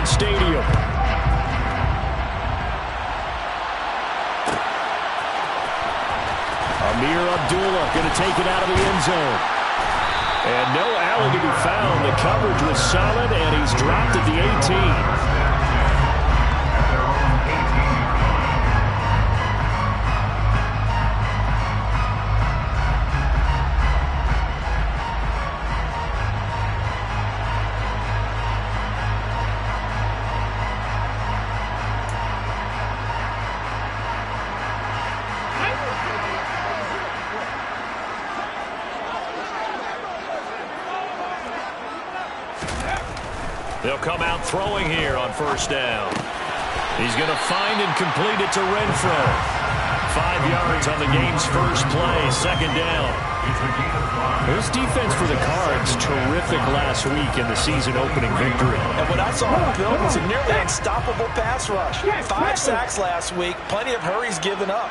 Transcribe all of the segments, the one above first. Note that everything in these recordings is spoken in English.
Arrowhead Stadium. Amir Abdullah going to take it out of the end zone. And no alley to be found. The coverage was solid, and he's dropped at the 18. They'll come out throwing here on first down. He's going to find and complete it to Renfro. 5 yards on the game's first play, second down. This defense for the Cards, terrific last week in the season-opening victory. And what I saw on film was a nearly unstoppable pass rush. 5 sacks last week, plenty of hurries given up.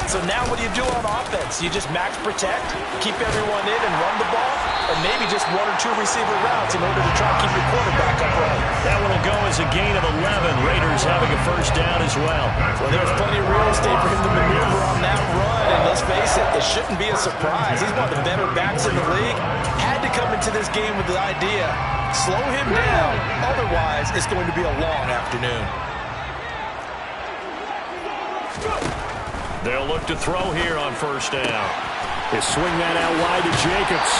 So now what do you do on offense? You just max protect, keep everyone in and run the ball, or maybe just 1 or 2 receiver routes in order to try to keep your quarterback upright. That one will go as a gain of 11. Raiders having a first down as well. Well, there's plenty of real estate for him to maneuver on that run, and let's face it, it shouldn't be a surprise. He's one of the better backs in the league. Had to come into this game with the idea, slow him down, otherwise it's going to be a long afternoon. They'll look to throw here on first down. They swing that out wide to Jacobs.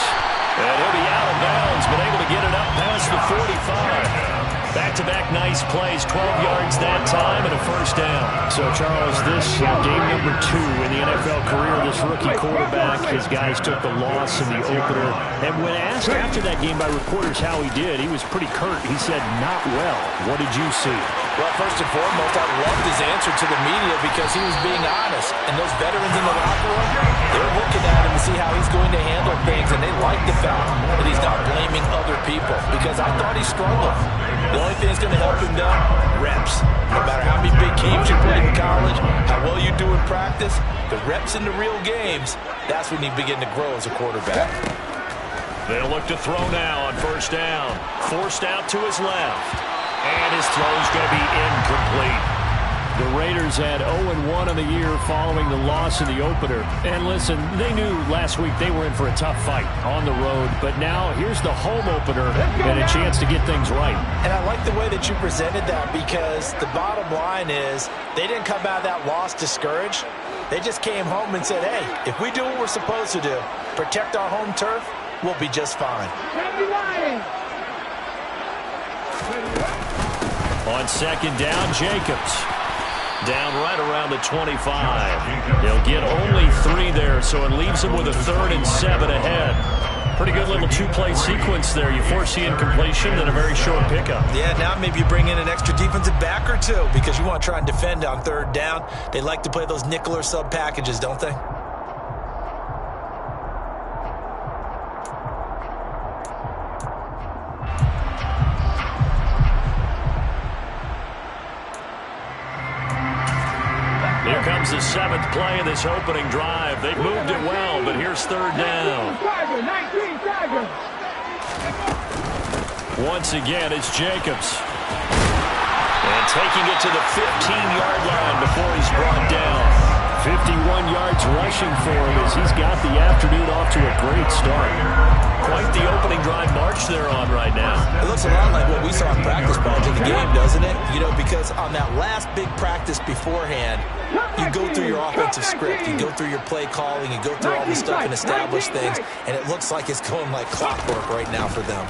And he'll be out of bounds, but able to get it up past the 45. Back-to-back nice plays, 12 yards that time and a first down. So, Charles, this game number 2 in the NFL career, this rookie quarterback, his guys took the loss in the opener. And when asked after that game by reporters how he did, he was pretty curt. He said, not well. What did you see? Well, first and foremost, I loved his answer to the media because he was being honest. And those veterans in the locker room, they're looking at him to see how he's going to handle things, and they like the fact that he's not blaming other people because I thought he struggled. The only thing that's going to help him now, reps. No matter how many big games you played in college, how well you do in practice, the reps in the real games, that's when you begin to grow as a quarterback. They'll look to throw now on first down. Forced out to his left. And his throw's going to be incomplete. The Raiders had 0-1 on the year following the loss in the opener. And listen, they knew last week they were in for a tough fight on the road. But now here's the home opener and a chance to get things right. And I like the way that you presented that because the bottom line is they didn't come out of that loss discouraged. They just came home and said, hey, if we do what we're supposed to do, protect our home turf, we'll be just fine. On second down, Jacobs. Down right around the 25. They'll get only 3 there, so it leaves them with a 3rd and 7 ahead. Pretty good little 2-play sequence there. You force the incompletion and a very short pickup. Yeah, now maybe you bring in an extra defensive back or 2 because you want to try and defend on 3rd down. They like to play those nickel or sub packages, don't they? Here comes the 7th play of this opening drive. They've moved it well, but here's 3rd down. Once again, it's Jacobs. And taking it to the 15-yard line before he's brought down. 51 yards rushing for him as he's got the afternoon off to a great start. Quite the opening drive march they're on right now. It looks a lot like what we saw in practice prior to the game, doesn't it? You know, because on that last big practice beforehand, you go through your offensive script, you go through your play calling, you go through all the stuff and establish things, and it looks like it's going like clockwork right now for them.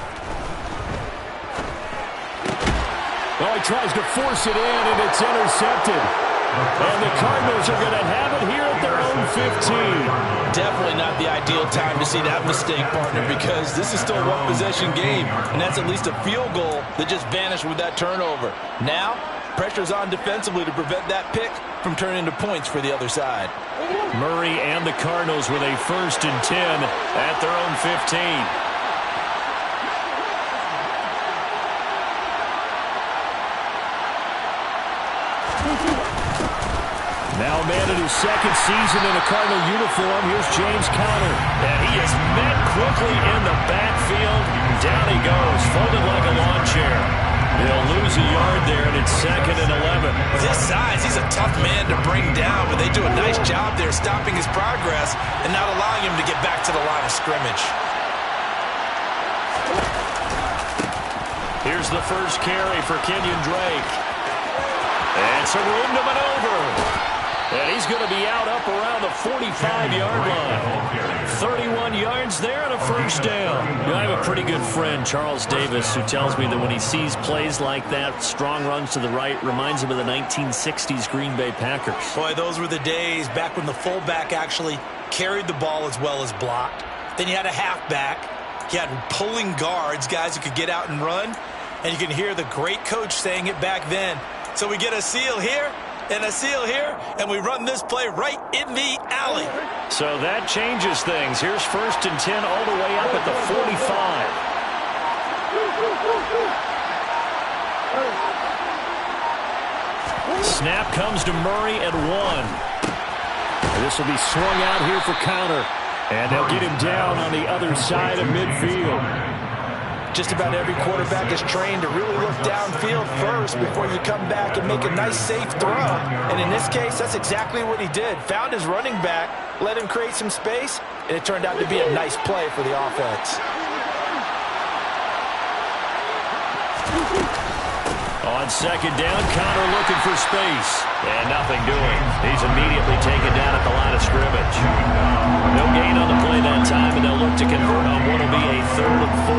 Well, he tries to force it in, and it's intercepted. And the Cardinals are going to have it here at their own 15. Definitely not the ideal time to see that mistake, partner, because this is still a one-possession game, and that's at least a field goal that just vanished with that turnover. Now, pressure's on defensively to prevent that pick from turning into points for the other side. Murray and the Cardinals with a 1st and 10 at their own 15. Now a man in his 2nd season in a Cardinal uniform. Here's James Conner. And he is met quickly in the backfield. Down he goes, folded like a lawn chair. They'll lose a yard 2nd and 11. With his size, he's a tough man to bring down, but they do a nice job there stopping his progress and not allowing him to get back to the line of scrimmage. Here's the first carry for Kenyon Drake. And some room to maneuver. And he's going to be out up around the 45-yard line. 31 yards there and a first down. You know, I have a pretty good friend, Charles Davis, who tells me that when he sees plays like that, strong runs to the right, reminds him of the 1960s Green Bay Packers. Boy, those were the days back when the fullback actually carried the ball as well as blocked. Then you had a halfback. You had pulling guards, guys who could get out and run. And you can hear the great coach saying it back then. So we get a seal here and a seal here, and we run this play right in the alley. So that changes things. Here's 1st and 10 all the way up at the 45. Snap comes to Murray at 1. This will be swung out here for counter. And they'll get him down on the other side of midfield. Just about every quarterback is trained to really look downfield first before you come back and make a nice, safe throw. And in this case, that's exactly what he did. Found his running back, let him create some space, and it turned out to be a nice play for the offense. On 2nd down, Connor looking for space. And nothing doing. He's immediately taken down at the line of scrimmage. No gain on the play that time, and they'll look to convert on what will be a 3rd and 4.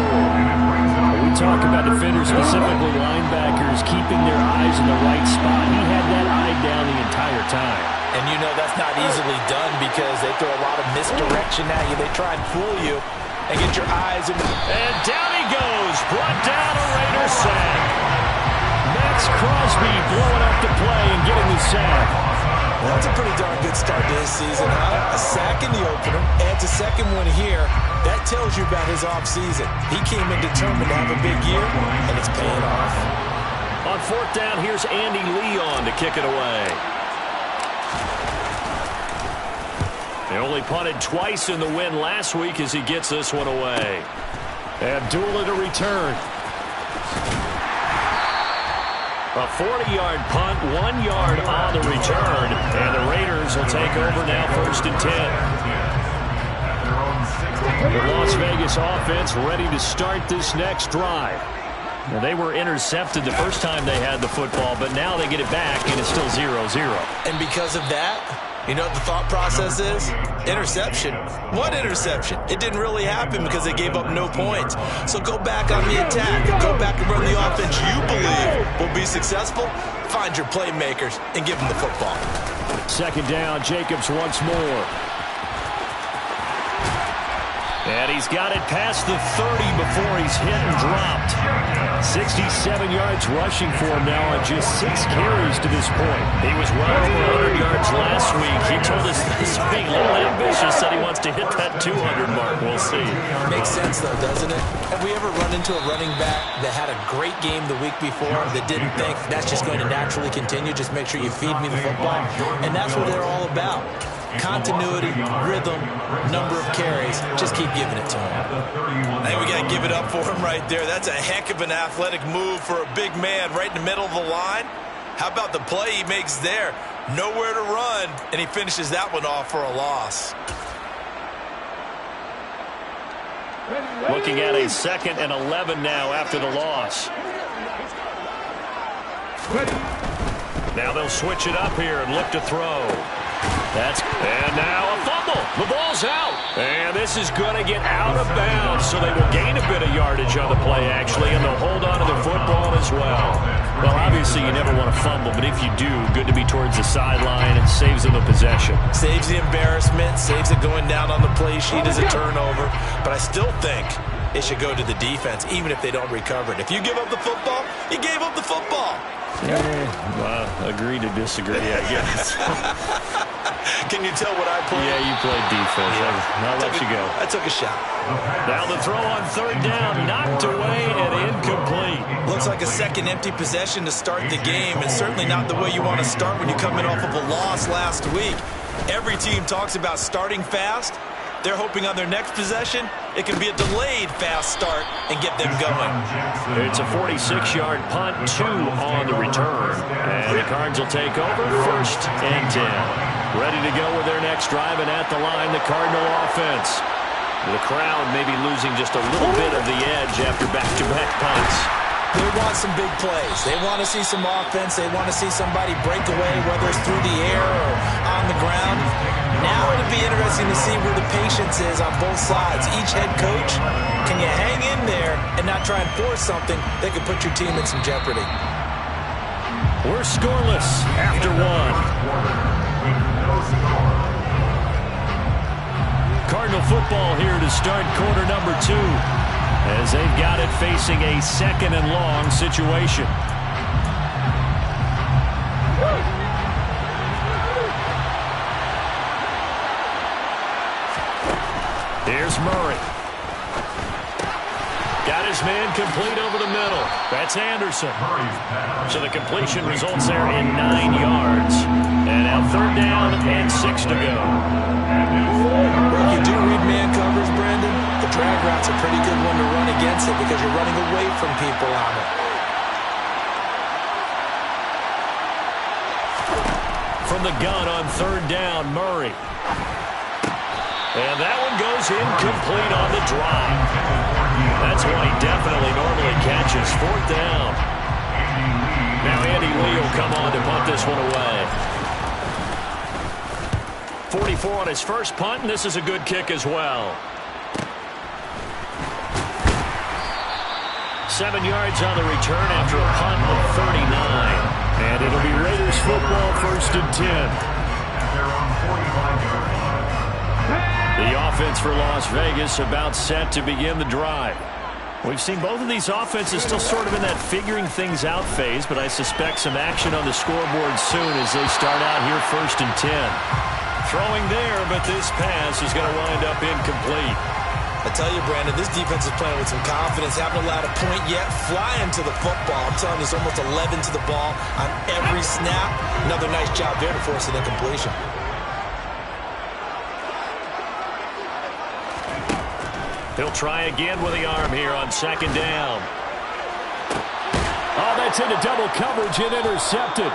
We talk about defenders, specifically linebackers, keeping their eyes in the right spot. He had that eye down the entire time. And you know that's not easily done because they throw a lot of misdirection at you. They try and fool you and get your eyes in the... And down he goes. Brought down a Raider sack. Max Crosby blowing up the play and getting the sack. Well, that's a pretty darn good start to this season, huh? A sack in the opener, adds a second one here. That tells you about his offseason. He came in determined to have a big year, and it's paying off. On 4th down, here's Andy Leon to kick it away. They only punted twice in the win last week as he gets this one away. Abdullah to return. A 40-yard punt, 1 yard on the return, and the Raiders will take over now 1st and 10. The Las Vegas offense ready to start this next drive. Now, they were intercepted the first time they had the football, but now they get it back, and it's still 0-0. And because of that, you know what the thought process is? Interception. What interception? It didn't really happen because they gave up no points. So go back on the attack. Go back and run the offense you believe will be successful. Find your playmakers and give them the football. 2nd down, Jacobs once more. And he's got it past the 30 before he's hit and dropped. 67 yards rushing for him now on just 6 carries to this point. He was well over 100 yards last week. He told us this week, a little ambitious, said he wants to hit that 200 mark. We'll see. Makes sense, though, doesn't it? Have we ever run into a running back that had a great game the week before that didn't think that's just going to naturally continue? Just make sure you feed me the football. And that's what they're all about. Continuity, rhythm, number of carries. Just keep giving it to him. I think we got to give it up for him right there. That's a heck of an athletic move for a big man right in the middle of the line. How about the play he makes there? Nowhere to run, and he finishes that one off for a loss. Looking at a 2nd and 11 now after the loss. Now they'll switch it up here and look to throw. And now a fumble. The ball's out. And this is going to get out of bounds, so they will gain a bit of yardage on the play, actually, and they'll hold on to the football as well. Well, obviously, you never want to fumble, but if you do, good to be towards the sideline. It saves them the possession. Saves the embarrassment, saves it going down on the play sheet as a turnover. But I still think it should go to the defense, even if they don't recover it. If you give up the football, you gave up the football. Well, agree to disagree, I guess. Can you tell what I played? Yeah, you played defense. I'll let you go. I took a shot. Now the throw on 3rd down, knocked away and incomplete. Looks like a second empty possession to start the game, and certainly not the way you want to start when you come in off of a loss last week. Every team talks about starting fast they're hoping on their next possession, it can be a delayed fast start and get them going. It's a 46-yard punt, 2 on the return. And the Cards will take over, 1st and 10. Ready to go with their next drive, and at the line, the Cardinal offense. The crowd may be losing just a little bit of the edge after back-to-back punts. They want some big plays. They want to see some offense. They want to see somebody break away, whether it's through the air or on the ground. Now it'll be interesting to see where the patience is on both sides. Each head coach, can you hang in there and not try and force something that could put your team in some jeopardy? We're scoreless after 1. Cardinal football here to start quarter number 2. As they've got it facing a 2nd and long situation. Here's Murray. Got his man complete over the middle. That's Anderson. So the completion results there in 9 yards. And now 3rd down and 6 to go. Well, you do read man covers, Brandon. The drag route's a pretty good one to run against it because you're running away from people on it. From the gun on 3rd down, Murray. And that one goes incomplete on the drive. That's one he definitely normally catches. 4th down. Now Andy Lee will come on to punt this one away. 44 on his first punt, and this is a good kick as well. 7 yards on the return after a punt of 39. And it'll be Raiders football, 1st and 10. The offense for Las Vegas about set to begin the drive. We've seen both of these offenses still sort of in that figuring things out phase, but I suspect some action on the scoreboard soon as they start out here 1st and 10. Throwing there, but this pass is going to wind up incomplete. I tell you, Brandon, this defense is playing with some confidence. Haven't allowed a point yet. Flying to the football. I'm telling you, it's almost 11 to the ball on every snap. Another nice job there to force an incompletion. He'll try again with the arm here on 2nd down. Oh, that's into double coverage and intercepted.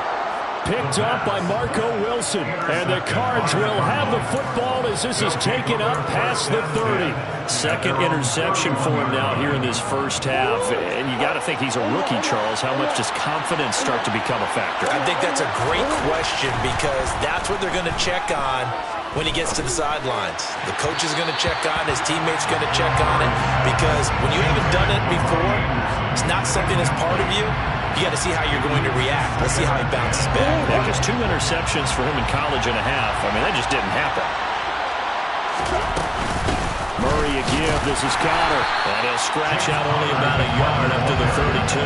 Picked up by Marco Wilson. And the Cards will have the football as this is taken up past the 30. 2nd interception for him now here in this first half. And you got to think he's a rookie, Charles. How much does confidence start to become a factor? I think that's a great question because that's what they're going to check on when he gets to the sidelines. The coach is going to check on, his teammates are going to check on it, because when you haven't done it before, it's not something that's part of you. You got to see how you're going to react. Let's see how he bounces back. Yeah, just 2 interceptions for him in college and a half. I mean, that just didn't happen. Murray a give. This is Cotter. And he'll scratch out only about a yard up to the 32.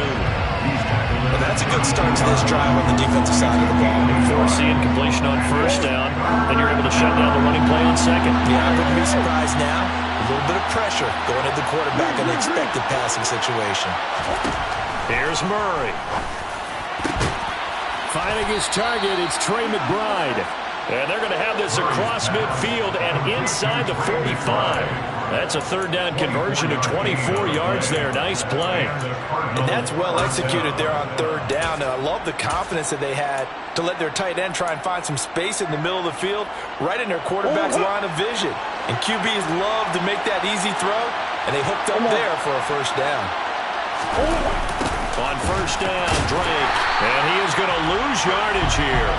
Well, that's a good start to this drive on the defensive side of the ball. Force the incompletion on 1st down. Then you're able to shut down the running play on 2nd. Yeah, I wouldn't be surprised now. A little bit of pressure going at the quarterback in the expected passing situation. Here's Murray. Finding his target, it's Trey McBride. And they're going to have this across midfield and inside the 45. That's a 3rd down conversion of 24 yards there. Nice play. And that's well executed there on 3rd down. And I love the confidence that they had to let their tight end try and find some space in the middle of the field, right in their quarterback's line of vision. And QBs love to make that easy throw, and they hooked up there for a 1st down. On 1st down, Drake. And he is going to lose yardage here.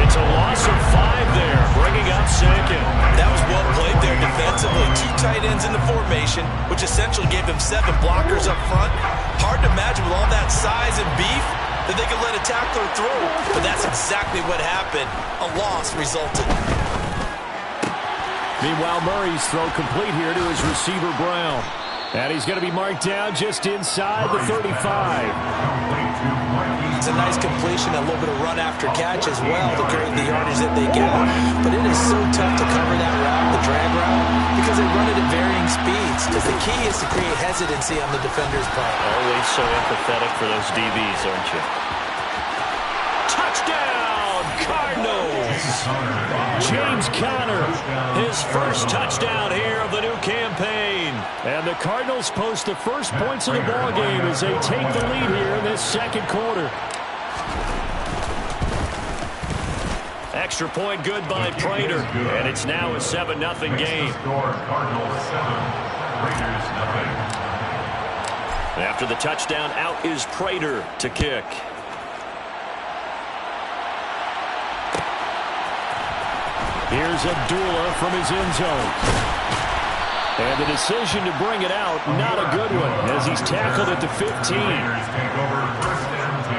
It's a loss of 5 there, bringing up 2nd. That was well played there defensively. 2 tight ends in the formation, which essentially gave them 7 blockers up front. Hard to imagine with all that size and beef that they could let a tackler through. But that's exactly what happened. A loss resulted. Meanwhile, Murray's throw complete here to his receiver, Brown. And he's going to be marked down just inside the 35. It's a nice completion, a little bit of run after catch as well to create the yardage that they got. But it is so tough to cover that route, the drag route, because they run it at varying speeds. Because the key is to create hesitancy on the defender's part. Always so empathetic for those DBs, aren't you? Touchdown, Cardinals! James Conner, his first touchdown here of the new campaign. And the Cardinals post the first points of the ballgame as they take the lead here in this second quarter. Extra point good by Prater, and it's now a 7-0 game. After the touchdown, out is Prater to kick. Here's Abdullah from his end zone. And the decision to bring it out, not a good one, as he's tackled at the 15. Take over first down 10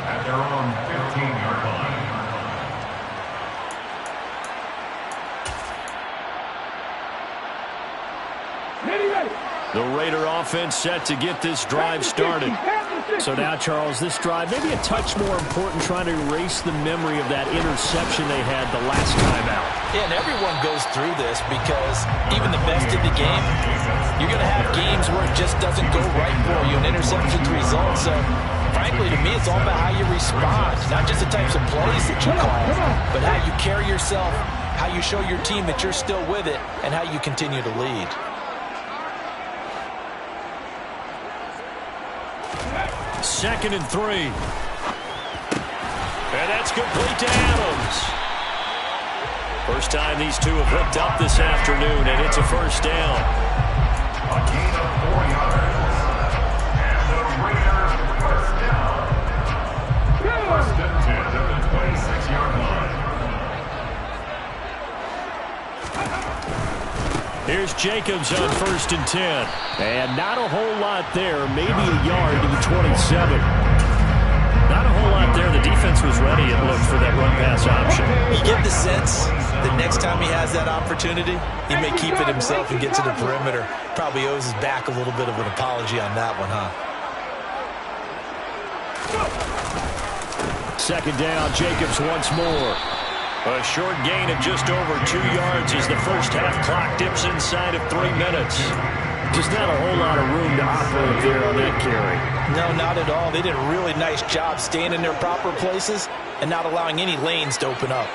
at their own 15-yard line. The Raider offense set to get this drive started. So now, Charles, this drive maybe a touch more important, trying to erase the memory of that interception they had the last time out. Yeah, and everyone goes through this because even the best in the game, you're going to have games where it just doesn't go right for you, and interceptions result. So, frankly, to me, it's all about how you respond, not just the types of plays that you call, but how you carry yourself, how you show your team that you're still with it, and how you continue to lead. Second and 3. And that's complete to Adams. First time these two have hooked up this afternoon, and it's a first down. A gain of 4 yards. And the Raiders first down. First and 10 at the 26-yard line. Here's Jacobs on first and 10. And not a whole lot there. Maybe a yard to the 27. Not a whole lot there. The defense was ready, it looked, for that run-pass option. You get the sense that next time he has that opportunity, he may keep it himself and get to the perimeter. Probably owes his back a little bit of an apology on that one, huh? Second down, Jacobs once more. A short gain of just over 2 yards as the first half clock dips inside of 3 minutes. Just not a whole lot of room to operate there on that carry. No, not at all. They did a really nice job staying in their proper places and not allowing any lanes to open up.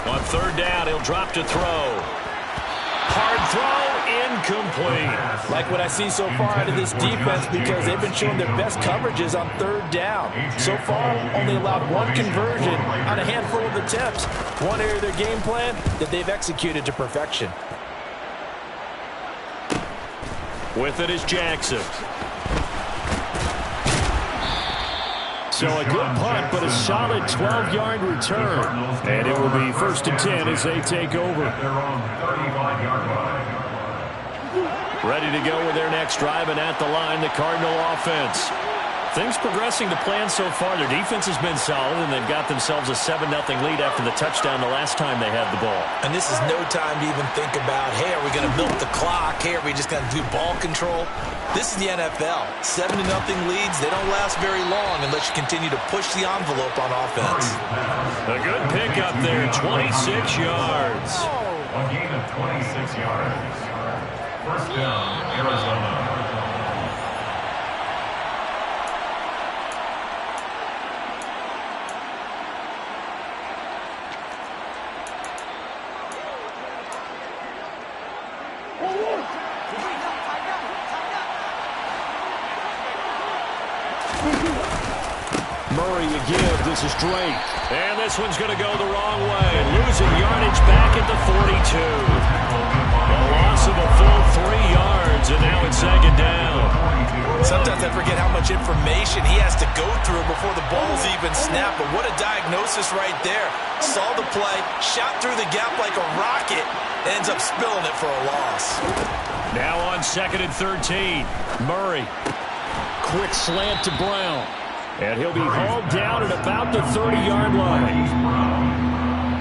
On third down, he'll drop to throw. Hard throw, incomplete. Like what I see so far out of this defense, because they've been showing their best coverages on third down. So far, only allowed one conversion on a handful of attempts. One area of their game plan that they've executed to perfection. With it is Jackson. So a good punt, but a solid 12-yard return. And it will be first and 10 as they take over. Ready to go with their next drive, and at the line, the Cardinal offense. Things progressing to plan so far. Their defense has been solid, and they've got themselves a 7-0 lead after the touchdown the last time they had the ball. And this is no time to even think about, hey, are we going to milk the clock? Hey, are we just going to do ball control? This is the NFL. 7-0 leads, they don't last very long unless you continue to push the envelope on offense. A good pickup there, 26 yards. A gain of 26 yards. First down, Arizona. Murray again, this is Drake. And this one's going to go the wrong way. Losing yardage back at the 42. A loss of a full 3 yards, and now it's second down. Sometimes I forget how much information he has to go through before the ball's even snapped. But what a diagnosis right there. Saw the play, shot through the gap like a rocket, ends up spilling it for a loss. Now on second and 13. Murray. Quick slant to Brown. And he'll be hauled down at about the 30-yard line.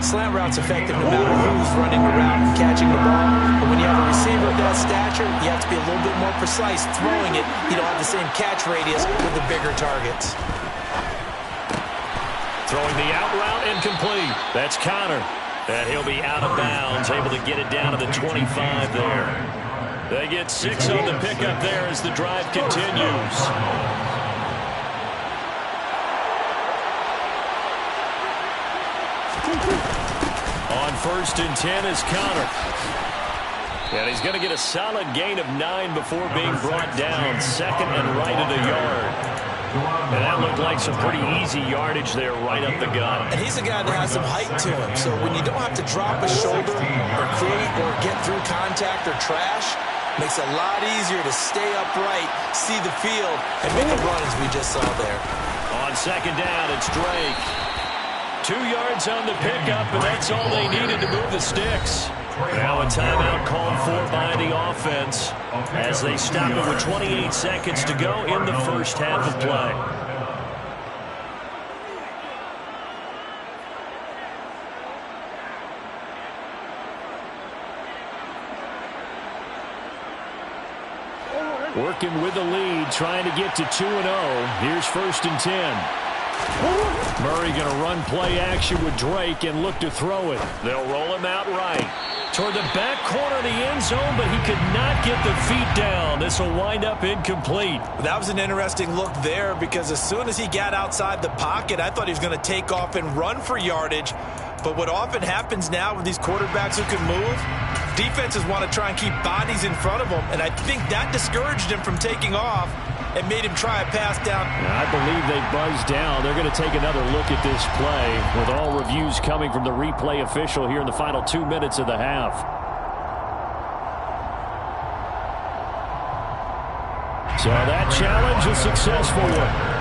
Slant route's effective no matter who's running around and catching the ball. But when you have a receiver of that stature, you have to be a little bit more precise throwing it. You don't have the same catch radius with the bigger targets. Throwing the out route incomplete. That's Conner. And he'll be out of bounds, able to get it down to the 25 there. They get 6 on the pickup there as the drive continues. On 1st and 10 is Connor. And he's going to get a solid gain of 9 before being brought down. 2nd and right at a yard. And that looked like some pretty easy yardage there right up the gut. And he's a guy that has some height to him. So when you don't have to drop a shoulder or create or get through contact or trash, makes it a lot easier to stay upright, see the field, and make a run as we just saw there. On 2nd down, it's Drake. 2 yards on the pickup, and that's all they needed to move the sticks. Now a timeout called for by the offense as they stop it with 28 seconds to go in the first half of play. Working with the lead, trying to get to 2-0. Here's 1st and 10. Murray going to run play action with Drake and look to throw it. They'll roll him out right toward the back corner of the end zone, but he could not get the feet down. This will wind up incomplete. That was an interesting look there because as soon as he got outside the pocket, I thought he was going to take off and run for yardage. But what often happens now with these quarterbacks who can move, defenses want to try and keep bodies in front of them, and I think that discouraged him from taking off and made him try a pass down. I believe they buzzed down. They're going to take another look at this play with all reviews coming from the replay official here in the final 2 minutes of the half. So that challenge is a successful one.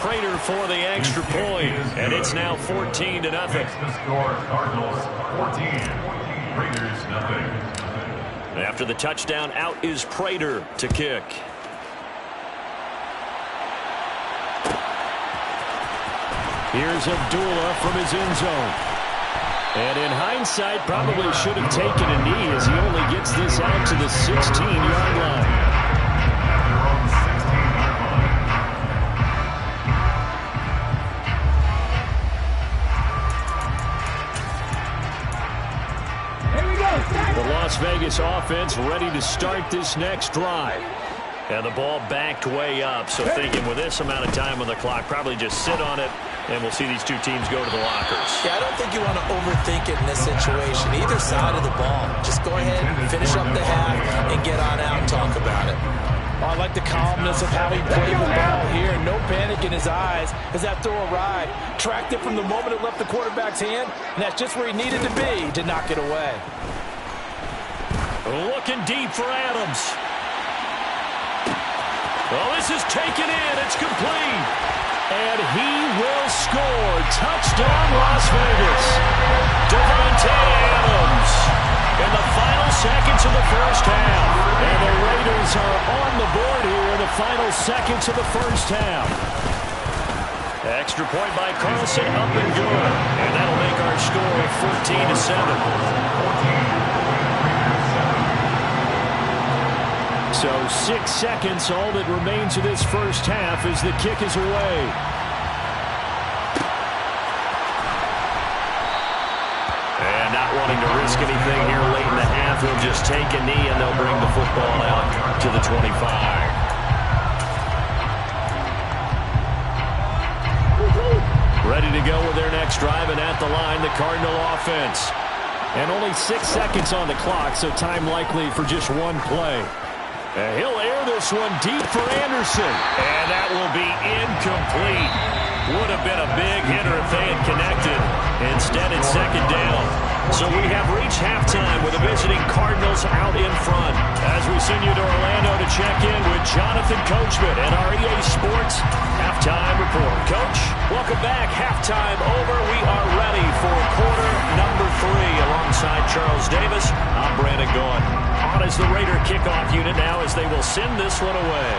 Prater for the extra point, and it's now 14-0. The score, Cardinals 14, Raiders nothing. After the touchdown, out is Prater to kick. Here's Abdullah from his end zone. And in hindsight, probably should have taken a knee as he only gets this out to the 16-yard line. The Las Vegas offense ready to start this next drive. And the ball backed way up, so thinking with this amount of time on the clock, probably just sit on it, and we'll see these two teams go to the lockers. Yeah, I don't think you want to overthink it in this situation. Either side of the ball. Just go ahead, finish up the half, and get on out and talk about it. Oh, I like the calmness of how he played the ball here. No panic in his eyes as that throw arrived. Tracked it from the moment it left the quarterback's hand, and that's just where he needed to be to knock it away. Looking deep for Adams. Well, this is taken in. It's complete. And he will score. Touchdown, Las Vegas. Davante Adams in the final seconds of the first half. And the Raiders are on the board here in the final seconds of the first half. Extra point by Carlson, up and good. And that'll make our score 14-7. So 6 seconds, all that remains of this first half as the kick is away. And not wanting to risk anything here late in the half, he'll just take a knee and they'll bring the football out to the 25. Ready to go with their next drive, and at the line, the Cardinal offense. And only 6 seconds on the clock, so time likely for just one play. And he'll air this one deep for Anderson. And that will be incomplete. Would have been a big hitter if they had connected. Instead, it's 2nd down. So we have reached halftime with the visiting Cardinals out in front. As we send you to Orlando to check in with Jonathan Coachman and our EA Sports Halftime Report. Coach, welcome back. Halftime over. We are ready for quarter number 3 alongside Charles Davis. I'm Brandon Gaughan. On as the Raider kickoff unit now as they will send this one away.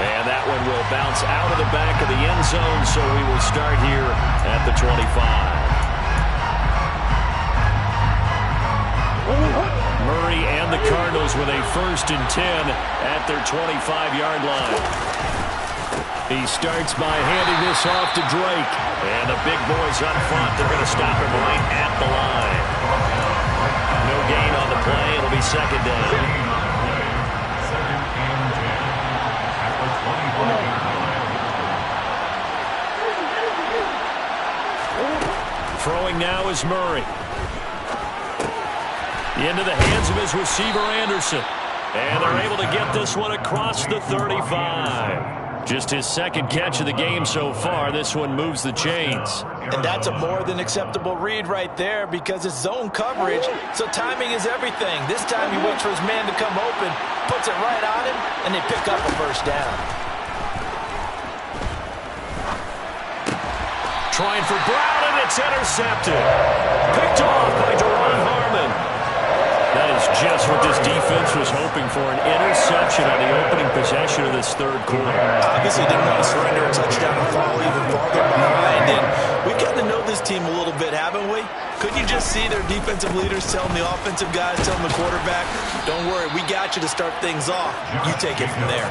And that one will bounce out of the back of the end zone, so we will start here at the 25. Murray and the Cardinals with a 1st and 10 at their 25-yard line. He starts by handing this off to Drake. And the big boys up front, they're going to stop him right second down. Second and 10 at the 25. Throwing now is Murray. Into the hands of his receiver, Anderson. And they're able to get this one across the 35. Just his second catch of the game so far. This one moves the chains. And that's a more than acceptable read right there because it's zone coverage, so timing is everything. This time he waits for his man to come open, puts it right on him, and they pick up a first down. Trying for Brown, and it's intercepted. Picked off by Deron Harmon. That is just what this defense was hoping for, an interception on the opening possession of this third quarter. Obviously didn't want to surrender a touchdown and fall even farther behind. And we've gotten to know this team a little bit, haven't we? Couldn't you just see their defensive leaders telling the offensive guys, telling the quarterback, don't worry, we got you to start things off. You take it from there.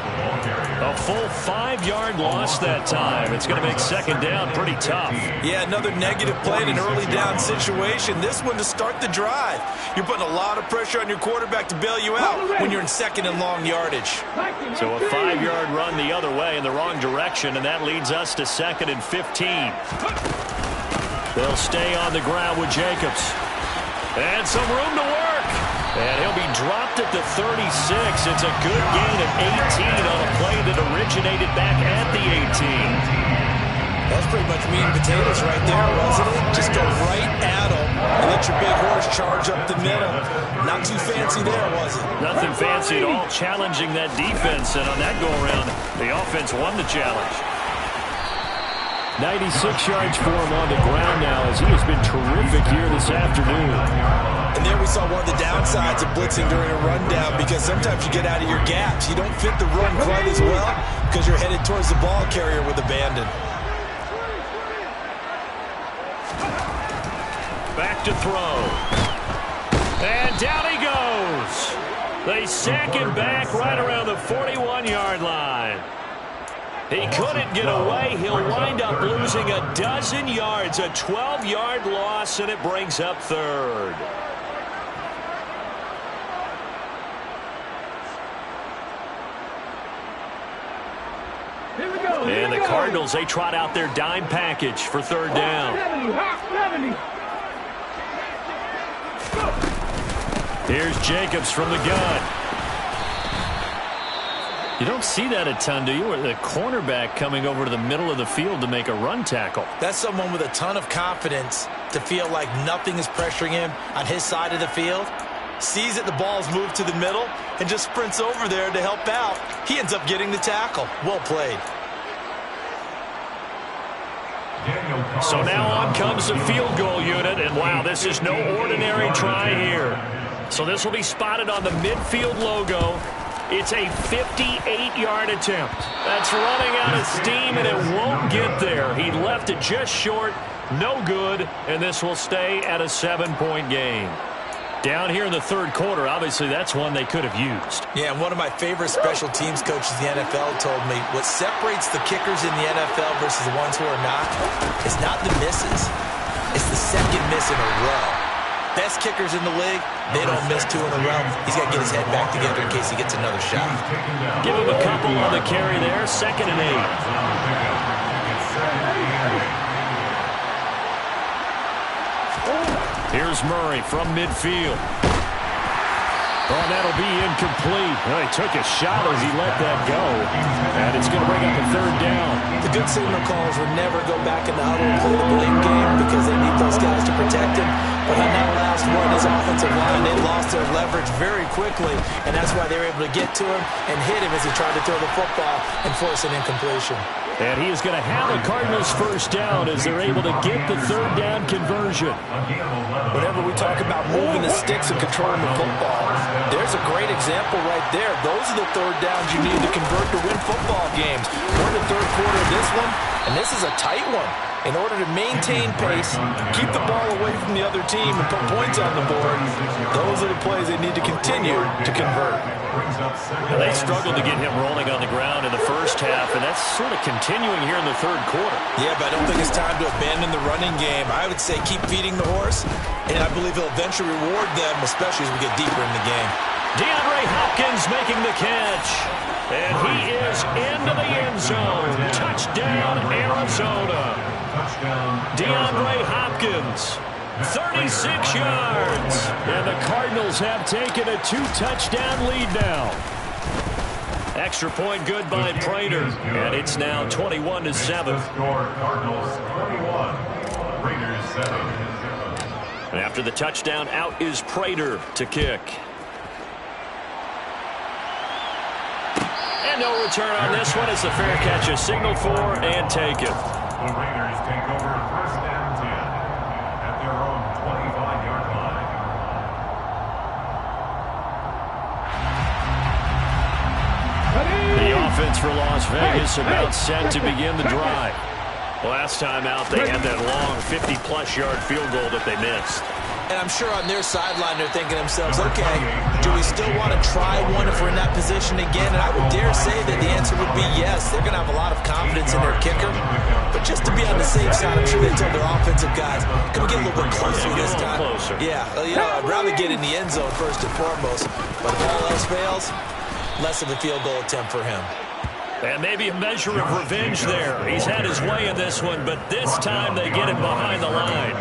A full 5-yard loss that time. It's going to make second down pretty tough. Yeah, another negative play in an early down situation. This one to start the drive. You're putting a lot of pressure on your quarterback to bail you out when you're in second and long yardage. So a 5-yard run the other way in the wrong direction, and that leads us to second and 15. They'll stay on the ground with Jacobs. And some room to work. And he'll be dropped at the 36. It's a good gain of 18 on a play that originated back at the 18. That's pretty much meat and potatoes right there, wasn't it? Just go right at him and let your big horse charge up the middle. Not too fancy there, was it? Nothing fancy at all, challenging that defense. And on that go-around, the offense won the challenge. 96 yards for him on the ground now as he has been terrific here this afternoon. And there we saw one of the downsides of blitzing during a rundown because sometimes you get out of your gaps. You don't fit the run quite as well because you're headed towards the ball carrier with abandon. Back to throw. And down he goes. They sack him back right around the 41-yard line. He couldn't get away. He'll wind up losing a dozen yards, a 12-yard loss, and it brings up third. And the Cardinals, they trot out their dime package for third down. Here's Jacobs from the gun. You don't see that a ton, do you? Or the cornerback coming over to the middle of the field to make a run tackle. That's someone with a ton of confidence to feel like nothing is pressuring him on his side of the field. Sees that the ball's moved to the middle and just sprints over there to help out. He ends up getting the tackle. Well played. So now on comes the field goal unit, and wow, this is no ordinary try here. So this will be spotted on the midfield logo. It's a 58-yard attempt. That's running out of steam, and it won't get there. He left it just short, no good, and this will stay at a 7-point game. Down here in the third quarter, obviously that's one they could have used. Yeah, and one of my favorite special teams coaches in the NFL told me what separates the kickers in the NFL versus the ones who are not is not the misses. It's the second miss in a row. Best kickers in the league, they don't miss 2 in a row. He's got to get his head back together in case he gets another shot. Give him a couple on the carry there, 2nd and 8. Here's Murray from midfield. Oh, that'll be incomplete. Well, he took a shot as he let that go. And it's going to bring up a third down. The good signal callers would never go back in the huddle and play the blame game because they need those guys to protect him. But on that last one, his offensive line, they lost their leverage very quickly. And that's why they were able to get to him and hit him as he tried to throw the football and force an incompletion. And he is going to have a Cardinals first down as they're able to get the third down conversion. Whenever we talk about moving the sticks and controlling the football, there's a great example right there. Those are the third downs you need to convert to win football games. We're in the third quarter of this one, and this is a tight one. In order to maintain pace, keep the ball away from the other team, and put points on the board, those are the plays they need to continue to convert. They struggled to get him rolling on the ground in the first half, and that's sort of continuing here in the third quarter. Yeah, but I don't think it's time to abandon the running game. I would say keep feeding the horse, and I believe he'll eventually reward them, especially as we get deeper in the game. DeAndre Hopkins making the catch, and he is into the end zone. Touchdown, Arizona. DeAndre Hopkins, 36 yards, and the Cardinals have taken a 2-touchdown lead now. Extra point good by Prater, and it's now 21-7. Cardinals 21, Raiders 7. And after the touchdown, out is Prater to kick. And no return on this one as the fair catch is signaled for and taken. The Raiders take over first and 10 at their own 25-yard line. The offense for Las Vegas about set to begin the drive. Last time out, they had that long 50-plus yard field goal that they missed. And I'm sure on their sideline they're thinking to themselves, okay, do we still want to try one if we're in that position again? And I would dare say that the answer would be yes. They're going to have a lot of confidence in their kicker. But just to be on the safe side, I'm sure they told their offensive guys, can we get a little bit closer this time? Yeah, you know, I'd rather get in the end zone first and foremost. But if all else fails, less of a field goal attempt for him. And maybe a measure of revenge there. He's had his way in this one, but this time they get him behind the line.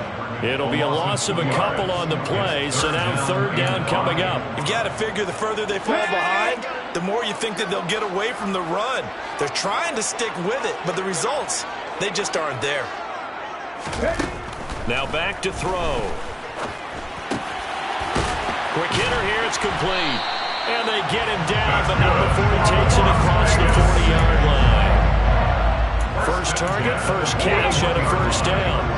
It'll be a loss of a couple on the play, so now third down coming up. You've got to figure the further they fall behind, the more you think that they'll get away from the run. They're trying to stick with it, but the results, they just aren't there. Now back to throw. Quick hitter here, it's complete. And they get him down, but not before he takes it across the 40-yard line. First target, first catch, and a first down.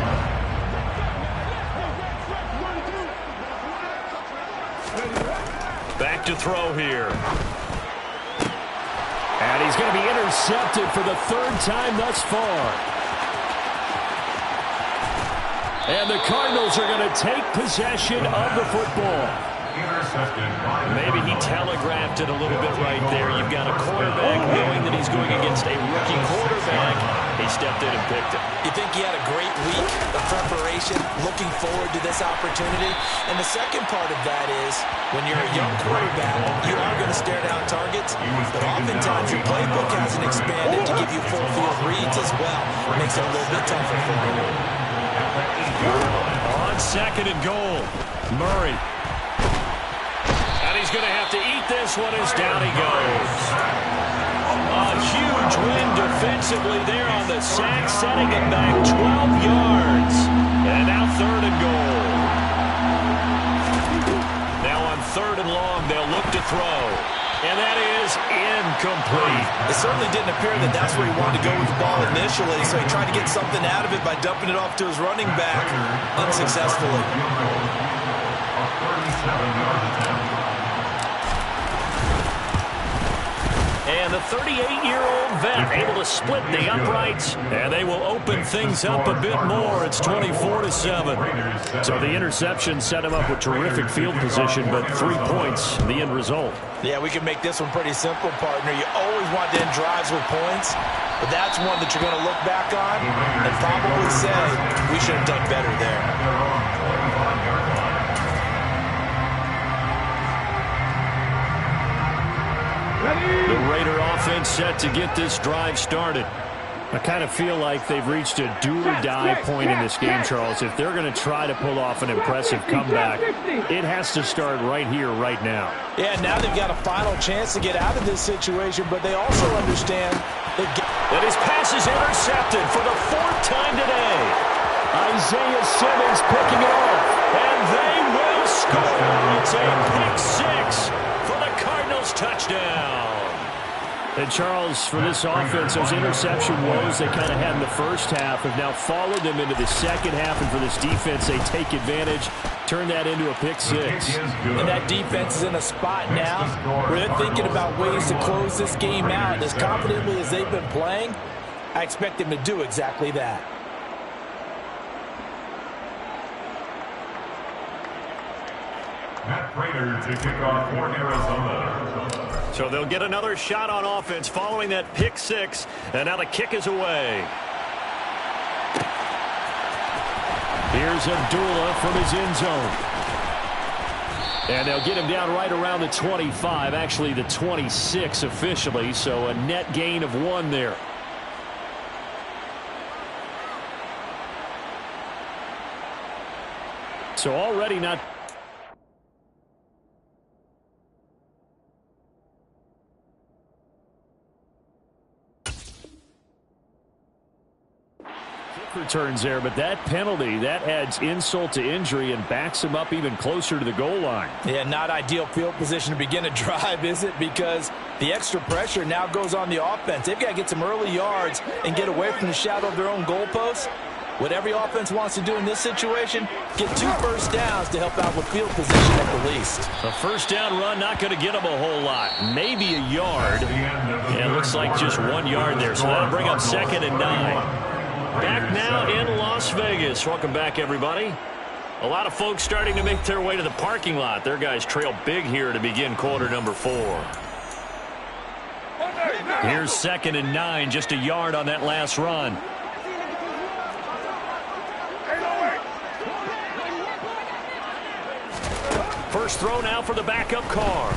Back to throw here. And he's going to be intercepted for the third time thus far. And the Cardinals are going to take possession of the football. Maybe he telegraphed it a little bit right there. You've got a quarterback knowing that he's going against a rookie quarterback. He stepped in and picked it. You think he had a great week of preparation, looking forward to this opportunity? And the second part of that is, when you're a young quarterback, you are going to stare down targets, but oftentimes your playbook hasn't expanded to give you full field reads as well. It makes it a little bit tougher for him. On second and goal, Murray. And he's going to have to eat this one as down he goes. A huge win defensively there on the sack, setting it back 12 yards. And now third and goal. Now on third and long, they'll look to throw. And that is incomplete. It certainly didn't appear that that's where he wanted to go with the ball initially, so he tried to get something out of it by dumping it off to his running back unsuccessfully. And the 38-year-old vet able to split the uprights, and they will open things up a bit more. It's 24-7. So the interception set him up with terrific field position, but 3 points, the end result. Yeah, we can make this one pretty simple, partner. You always want to end drives with points, but that's one that you're going to look back on and probably say, we should have done better there. The Raider offense set to get this drive started. I kind of feel like they've reached a do-or-die point in this game, Charles. If they're going to try to pull off an impressive comeback, it has to start right here, right now. Yeah, now they've got a final chance to get out of this situation, but they also understand that his pass is intercepted for the fourth time today. Isaiah Simmons picking it off, and they will score. It's a pick six for the Cardinals touchdown. And Charles, for this offense, those interception woes they kind of had in the first half have now followed them into the second half, and for this defense, they take advantage, turn that into a pick six. And that defense is in a spot now where they're thinking about ways to close this game out. And as confidently as they've been playing, I expect them to do exactly that. Matt Prater to kick off for Arizona. So they'll get another shot on offense following that pick six, and now the kick is away. Here's Abdullah from his end zone. And they'll get him down right around the 25, actually the 26 officially, so a net gain of 1 there. So already not... returns there, but that penalty, that adds insult to injury and backs him up even closer to the goal line. Yeah, not ideal field position to begin a drive, is it? Because the extra pressure now goes on the offense. They've got to get some early yards and get away from the shadow of their own goalposts. What every offense wants to do in this situation, get 2 first downs to help out with field position at the least. A first down run not going to get them a whole lot. Maybe a yard. And it looks like just 1 yard there. So that'll bring up 2nd and 9. Back now in Las Vegas. Welcome back, everybody. A lot of folks starting to make their way to the parking lot. Their guys trail big here to begin quarter number 4. Here's 2nd and 9, just a yard on that last run. First throw now for the backup car.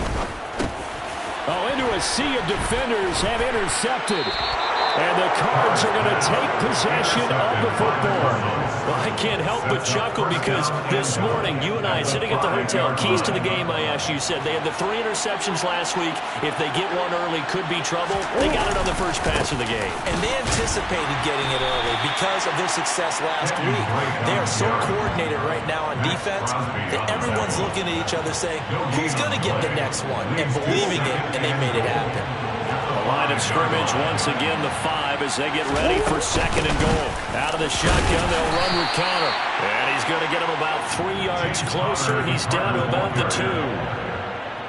Oh, into a sea of defenders, have intercepted. And the Cards are going to take possession of the football. Well, I can't help but chuckle because this morning, you and I, sitting at the hotel, keys to the game, I asked you, said they had the 3 interceptions last week. If they get one early, could be trouble. They got it on the first pass of the game. And they anticipated getting it early because of their success last week. They are so coordinated right now on defense that everyone's looking at each other saying, who's going to get the next one? And believing it, and they made it happen. Line of scrimmage once again the 5 as they get ready for 2nd and goal. Out of the shotgun, they'll run with counter. And he's going to get him about 3 yards closer. He's down to about the 2.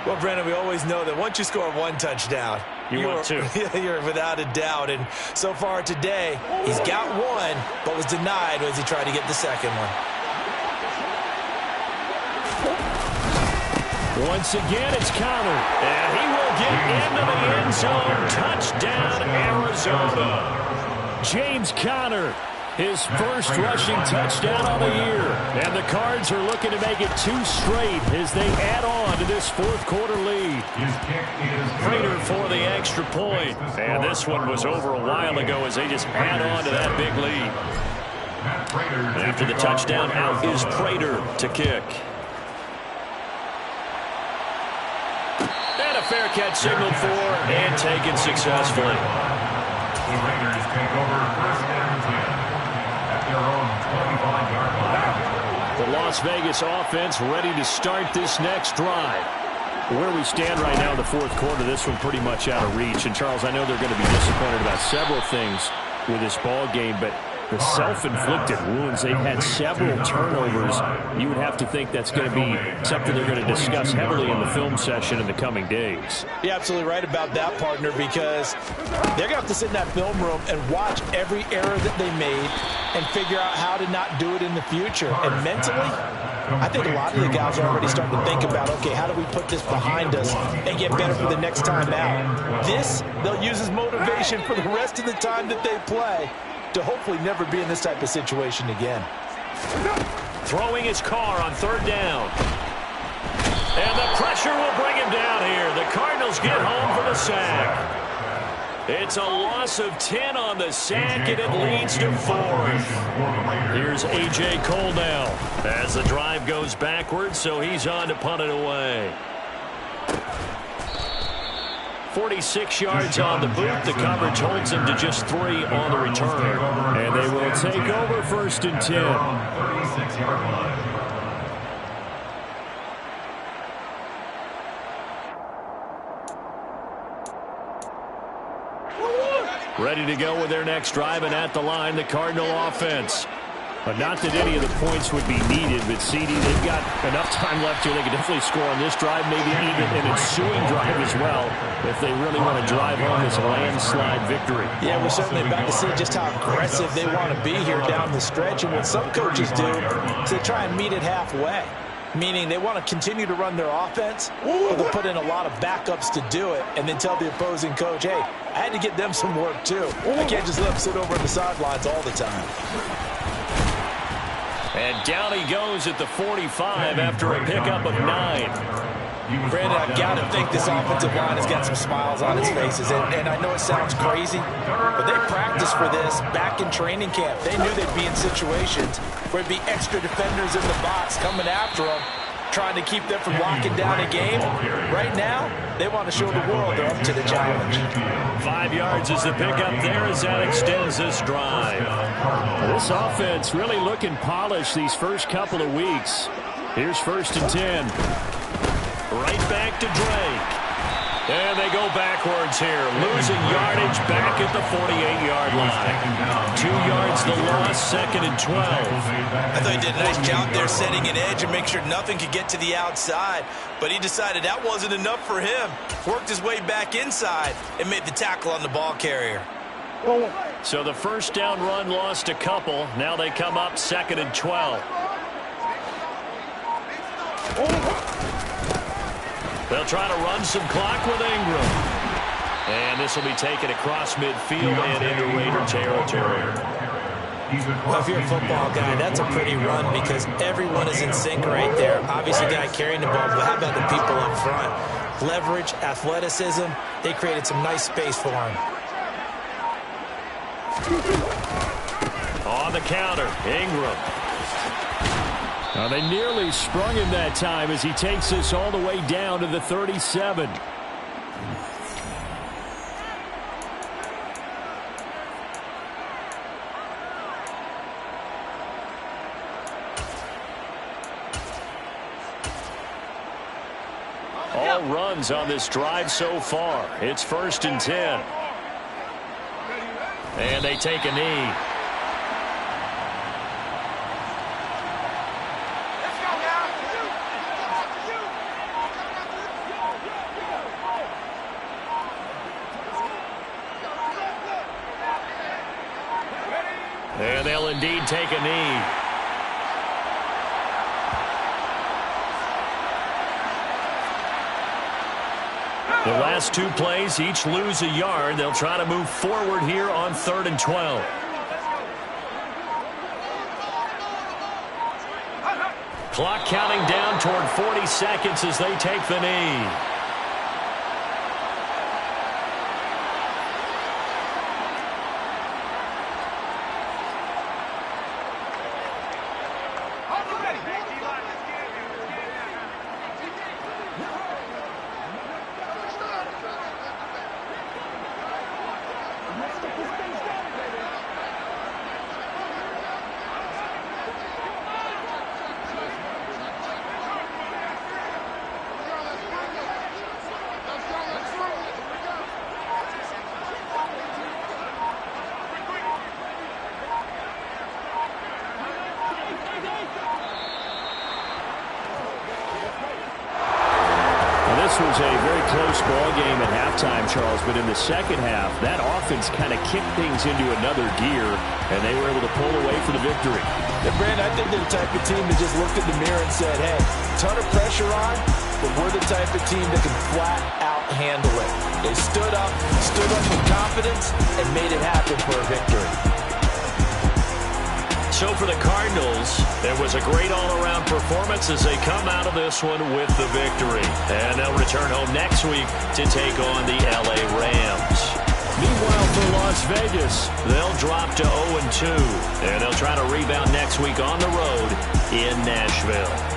Well, Brennan, we always know that once you score 1 touchdown, you want 2. You're without a doubt. And so far today, he's got 1, but was denied as he tried to get the second one. Once again, it's Connor, and he will get into the end zone. Touchdown, Arizona. James Conner, his first rushing touchdown of the year. And the Cards are looking to make it 2 straight as they add on to this 4th quarter lead. Prater for the extra point. And this one was over a while ago as they just add on to that big lead. After the touchdown, out is Prater to kick. Fair catch signaled for and taken successfully. The Raiders take over 1st and 10 at their own 25-yard line. The Las Vegas offense ready to start this next drive. Where we stand right now in the 4th quarter, this one pretty much out of reach. And, Charles, I know they're going to be disappointed about several things with this ball game, but the self-inflicted wounds, they've had several turnovers. You would have to think that's going to be something they're going to discuss heavily in the film session in the coming days. You're absolutely right about that, partner, because they're going to have to sit in that film room and watch every error that they made and figure out how to not do it in the future. And mentally, I think a lot of the guys are already starting to think about, okay, how do we put this behind us and get better for the next time out? This, they'll use as motivation for the rest of the time that they play to hopefully never be in this type of situation again. Throwing his car on 3rd down. And the pressure will bring him down here. The Cardinals get home for the sack. It's a loss of 10 on the sack, and it leads to 4th. Here's A.J. Cole now as the drive goes backwards, so he's on to punt it away. 46 yards on the boot. The coverage holds him to just 3 on the return. And they will take over 1st and 10. 36-yard line. Ready to go with their next drive, and at the line, the Cardinal offense. But not that any of the points would be needed, but CD, they've got enough time left here. They can definitely score on this drive, maybe even an ensuing drive as well, if they really want to drive home this landslide victory. Yeah, we're certainly about to see just how aggressive they want to be here down the stretch. And what some coaches do is they try and meet it halfway. meaning they want to continue to run their offense, but they'll put in a lot of backups to do it and then tell the opposing coach, hey, I had to get them some work too. I can't just let them sit over on the sidelines all the time. And down he goes at the 45 after a pickup of 9. Brandon, I've got to think this offensive line has got some smiles on its faces. And I know it sounds crazy, but they practiced for this back in training camp. They knew they'd be in situations where there'd be extra defenders in the box coming after them, trying to keep them from locking down a game. Right now, they want to show the world they're up to the challenge. 5 yards is the pickup there as that extends this drive. This offense really looking polished these first couple of weeks. Here's 1st and 10. Right back to Drake. And they go backwards here. Losing yardage back at the 48-yard line. 2 yards the loss, 2nd and 12. I thought he did a nice job there setting an edge and make sure nothing could get to the outside. But he decided that wasn't enough for him. Worked his way back inside and made the tackle on the ball carrier. So the first down run lost a couple. Now they come up 2nd and 12. They'll try to run some clock with Ingram. And this will be taken across midfield and into Raider territory. Well, if you're a football guy, that's a pretty run because everyone is in sync right there. Obviously, guy carrying the ball, but how about the people up front? Leverage, athleticism, they created some nice space for him. On the counter, Ingram. Now they nearly sprung him that time as he takes this all the way down to the 37. All runs on this drive so far. It's 1st and 10. And they take a knee. And they'll indeed take a knee. The last 2 plays each lose a yard. They'll try to move forward here on 3rd and 12. Clock counting down toward 40 seconds as they take the knee. This was a very close ball game at halftime, Charles, but in the second half, that offense kind of kicked things into another gear, and they were able to pull away for the victory. And Brandon, I think they're the type of team that just looked in the mirror and said, hey, ton of pressure on, but we're the type of team that can flat out handle it. They stood up with confidence, and made it happen for a victory. So for the Cardinals, there was a great all-around performance as they come out of this one with the victory. And they'll return home next week to take on the LA Rams. Meanwhile, for Las Vegas, they'll drop to 0-2. And they'll try to rebound next week on the road in Nashville.